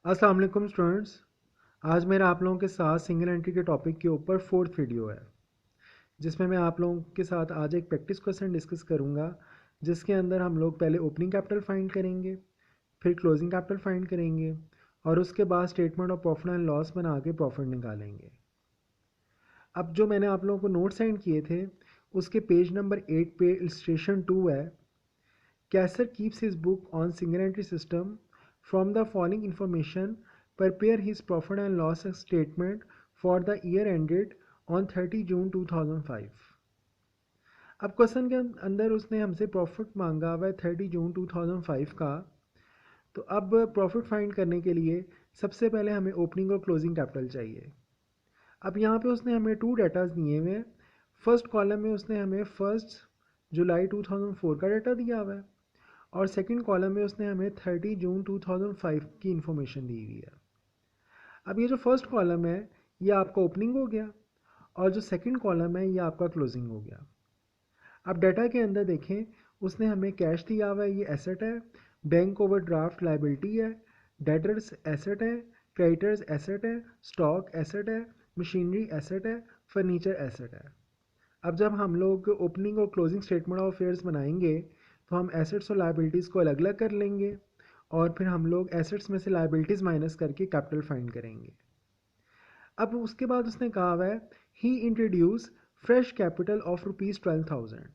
अस्सलाम वालेकुम स्टूडेंट्स। आज मेरा आप लोगों के साथ सिंगल एंट्री के टॉपिक के ऊपर फोर्थ वीडियो है, जिसमें मैं आप लोगों के साथ आज एक प्रैक्टिस क्वेश्चन डिस्कस करूंगा, जिसके अंदर हम लोग पहले ओपनिंग कैपिटल फाइंड करेंगे, फिर क्लोजिंग कैपिटल फाइंड करेंगे और उसके बाद statement of profit and loss बना के प्रॉफिट निकालेंगे। अब जो मैंने आप लोगों को नोट सेंड किए थे, उसके पेज नंबर 8 पे इलस्ट्रेशन 2 है। Kaiser keeps his book on single entry system from the following information. Prepare his profit and loss statement for the year ended on 30 June 2005. अब क्वेश्चन के अंदर उसने हमसे प्रॉफिट मांगा हुआ है 30 जून 2005 का। तो अब प्रॉफिट फाइंड करने के लिए सबसे पहले हमें ओपनिंग और क्लोजिंग कैपिटल चाहिए। अब यहाँ पे उसने हमें टू डाटाज दिए हुए हैं। फर्स्ट कॉलम में उसने हमें 1 जुलाई 2004 का डाटा दिया हुआ है और सेकंड कॉलम में उसने हमें 30 जून 2005 की इंफॉर्मेशन दी हुई है। अब ये जो फर्स्ट कॉलम है ये आपका ओपनिंग हो गया और जो सेकंड कॉलम है ये आपका क्लोजिंग हो गया। अब डाटा के अंदर देखें, उसने हमें कैश दिया हुआ है, ये एसेट है, बैंक ओवरड्राफ्ट लाइबिलिटी है, डेटर्स एसेट है, क्रेडिटर्स एसेट है, स्टॉक एसेट है, मशीनरी एसेट है, फर्नीचर एसेट है। अब जब हम लोग ओपनिंग और क्लोजिंग स्टेटमेंट ऑफ अफेयर्स बनाएंगे तो हम एसेट्स और लाइबिलिटीज़ को अलग अलग कर लेंगे और फिर हम लोग एसेट्स में से लाइबिलिटीज़ माइनस करके कैपिटल फाइंड करेंगे। अब उसके बाद उसने कहा हुआ है ही introduce fresh capital of ₹12,000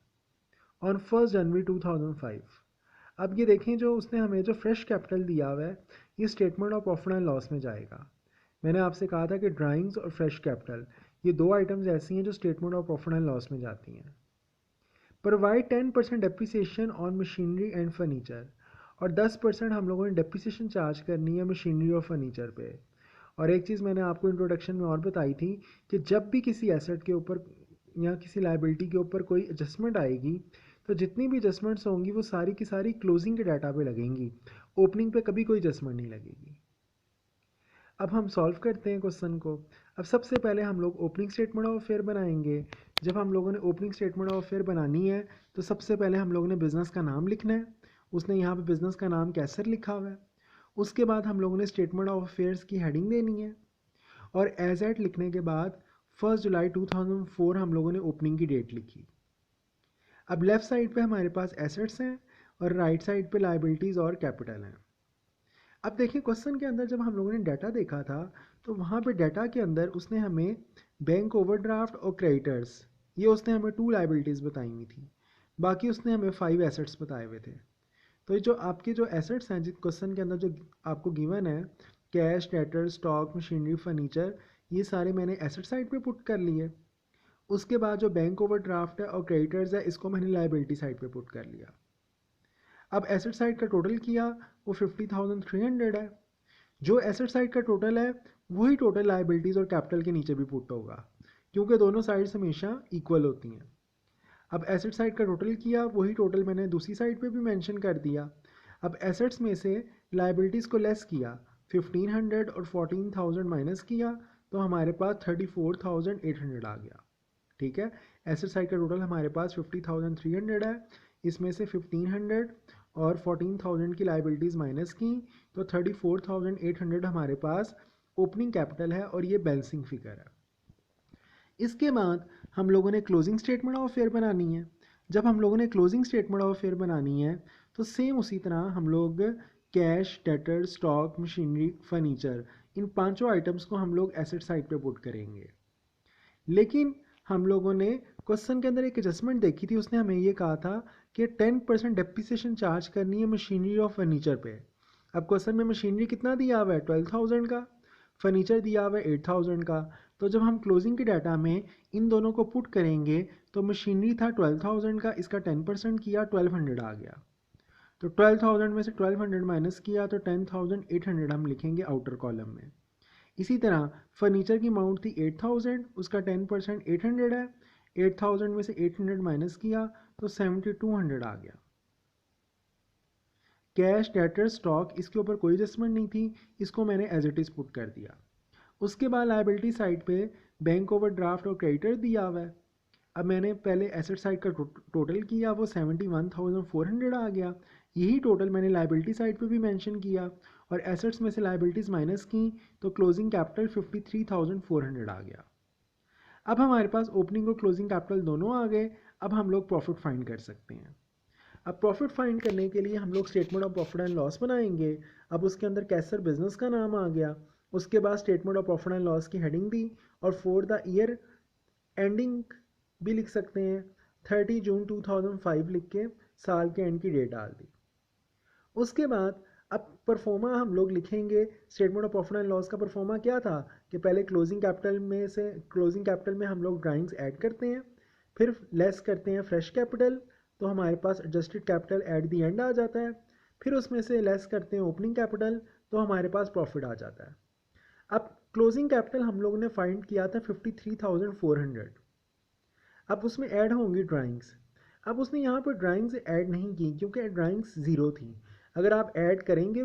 on 1 January 2005। अब ये देखें, जो उसने हमें जो फ्रेश कैपिटल दिया हुआ है ये statement of profit and loss में जाएगा। मैंने आपसे कहा था कि ड्राइंग्स और फ्रेश कैपिटल ये दो आइटम्स ऐसी हैं जो statement of profit and loss में जाती हैं। Provide 10% depreciation on machinery and furniture, और 10% हम लोगों ने डेप्रिसिएशन चार्ज करनी है मशीनरी और फर्नीचर पे। और एक चीज़ मैंने आपको इंट्रोडक्शन में और बताई थी कि जब भी किसी एसेट के ऊपर या किसी लाइबिलिटी के ऊपर कोई एडजस्टमेंट आएगी तो जितनी भी एडजस्टमेंट्स होंगी वो सारी की सारी क्लोजिंग के डाटा पे लगेंगी, ओपनिंग पे कभी कोई एडजस्टमेंट नहीं लगेगी। अब हम सॉल्व करते हैं क्वेश्चन को। अब सबसे पहले हम लोग ओपनिंग स्टेटमेंट ऑफ अफेयर बनाएंगे। जब हम लोगों ने ओपनिंग स्टेटमेंट ऑफ अफेयर बनानी है तो सबसे पहले हम लोगों ने बिज़नेस का नाम लिखना है। उसने यहाँ पे बिज़नेस का नाम कैसर लिखा हुआ है। उसके बाद हम लोगों ने स्टेटमेंट ऑफ अफेयर्स की हेडिंग देनी है और एज एट लिखने के बाद 1 जुलाई 2004 हम लोगों ने ओपनिंग की डेट लिखी। अब लेफ़्ट साइड पे हमारे पास एसेट्स हैं और राइट साइड पे लाइबिलिटीज़ और कैपिटल हैं। अब देखिए क्वेश्चन के अंदर जब हम लोगों ने डाटा देखा था तो वहाँ पे डाटा के अंदर उसने हमें बैंक ओवरड्राफ्ट और क्रेडिटर्स, ये उसने हमें टू लाइबिलिटीज़ बताई हुई थी, बाकी उसने हमें 5 एसेट्स बताए हुए थे। तो ये जो आपके जो एसेट्स हैं जिस क्वेश्चन के अंदर जो आपको गिवन है, cash, debtor, stock, machinery, furniture, ये सारे मैंने एसेट साइड पे पुट कर लिए। उसके बाद जो बैंक ओवरड्राफ्ट है और क्रेडिटर्स है इसको मैंने लाइबिलिटी साइड पे पुट कर लिया। अब एसेट साइड का टोटल किया, वो 50,300 है। जो एसेट साइड का टोटल है वही टोटल लाइबिलिटीज़ और कैपिटल के नीचे भी पुट होगा, क्योंकि दोनों साइड्स हमेशा इक्वल होती हैं। अब एसेट साइड का टोटल किया, वही टोटल मैंने दूसरी साइड पे भी मेंशन कर दिया। अब एसेट्स में से लाइबिलिटीज़ को लेस किया, 1500 और 14,000 माइनस किया, तो हमारे पास 34,800 आ गया। ठीक है, एसेट साइड का टोटल हमारे पास 50,300 है, इसमें से 1500 और 14,000 की लाइबिलिटीज़ माइनस की तो 34,800 हमारे पास ओपनिंग कैपिटल है और ये बैलेंसिंग फिगर है। इसके बाद हम लोगों ने क्लोजिंग स्टेटमेंट ऑफ अफेयर बनानी है। जब हम लोगों ने क्लोजिंग स्टेटमेंट ऑफ अफेयर बनानी है तो सेम उसी तरह हम लोग cash, debtor, stock, machinery, furniture, इन पांचों आइटम्स को हम लोग एसेट साइड पे पुट करेंगे। लेकिन हम लोगों ने क्वेश्चन के अंदर एक एडजस्टमेंट देखी थी, उसने हमें ये कहा था कि 10% डेप्रिसिएशन चार्ज करनी है मशीनरी और फर्नीचर पे। अब क्वेश्चन में मशीनरी कितना दिया हुआ है, 12,000 का, फर्नीचर दिया हुआ है 8,000 का। तो जब हम क्लोजिंग के डाटा में इन दोनों को पुट करेंगे तो मशीनरी था 12,000 का, इसका 10% किया, 1200 आ गया। तो 12,000 में से 1200 माइनस किया तो 10,800 हम लिखेंगे आउटर कॉलम में। इसी तरह फर्नीचर की अमाउंट थी 8,000, उसका 10% 800 है, 8,000 में से 800 माइनस किया तो 7,200 आ गया। कैश, डेटर, स्टॉक, इसके ऊपर कोई एडजस्टमेंट नहीं थी, इसको मैंने एज इट इज़ पुट कर दिया। उसके बाद लाइबिलिटी साइड पे बैंक ओवरड्राफ्ट और क्रेडिटर दिया हुआ है। अब मैंने पहले एसेट साइड का टोटल किया, वो 71,400 आ गया। यही टोटल मैंने लाइबिलिटी साइड पे भी मेंशन किया और एसेट्स में से लाइबिलिटीज़ माइनस की तो क्लोजिंग कैपिटल 53,400 आ गया। अब हमारे पास ओपनिंग और क्लोजिंग कैपिटल दोनों आ गए। अब हम लोग प्रॉफिट फाइंड कर सकते हैं। अब प्रॉफिट फाइंड करने के लिए हम लोग statement of profit and loss बनाएंगे। अब उसके अंदर कैसर बिजनेस का नाम आ गया, उसके बाद statement of profit and loss की हेडिंग दी और फॉर द ईयर एंडिंग भी लिख सकते हैं 30 जून 2005 लिख के साल के एंड की डेट डाल दी। उसके बाद अब परफॉर्मा हम लोग लिखेंगे। Statement of profit and loss का परफॉर्मा क्या था कि पहले क्लोजिंग कैपिटल में हम लोग ड्राइंग्स ऐड करते हैं, फिर लेस करते हैं फ्रेश कैपिटल, तो हमारे पास adjusted capital at the end आ जाता है। फिर उसमें से लेस करते हैं ओपनिंग कैपिटल, तो हमारे पास प्रॉफिट आ जाता है। अब क्लोजिंग कैपिटल हम लोगों ने फाइंड किया था 53,400। अब उसमें ऐड होंगी ड्राइंग्स। अब उसने यहाँ पर ड्राइंग्स ऐड नहीं की क्योंकि ड्राइंग्स ज़ीरो थी। अगर आप ऐड करेंगे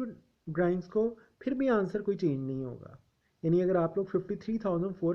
ड्राइंग्स को फिर भी आंसर कोई चेंज नहीं होगा। यानी अगर आप लोग 53,400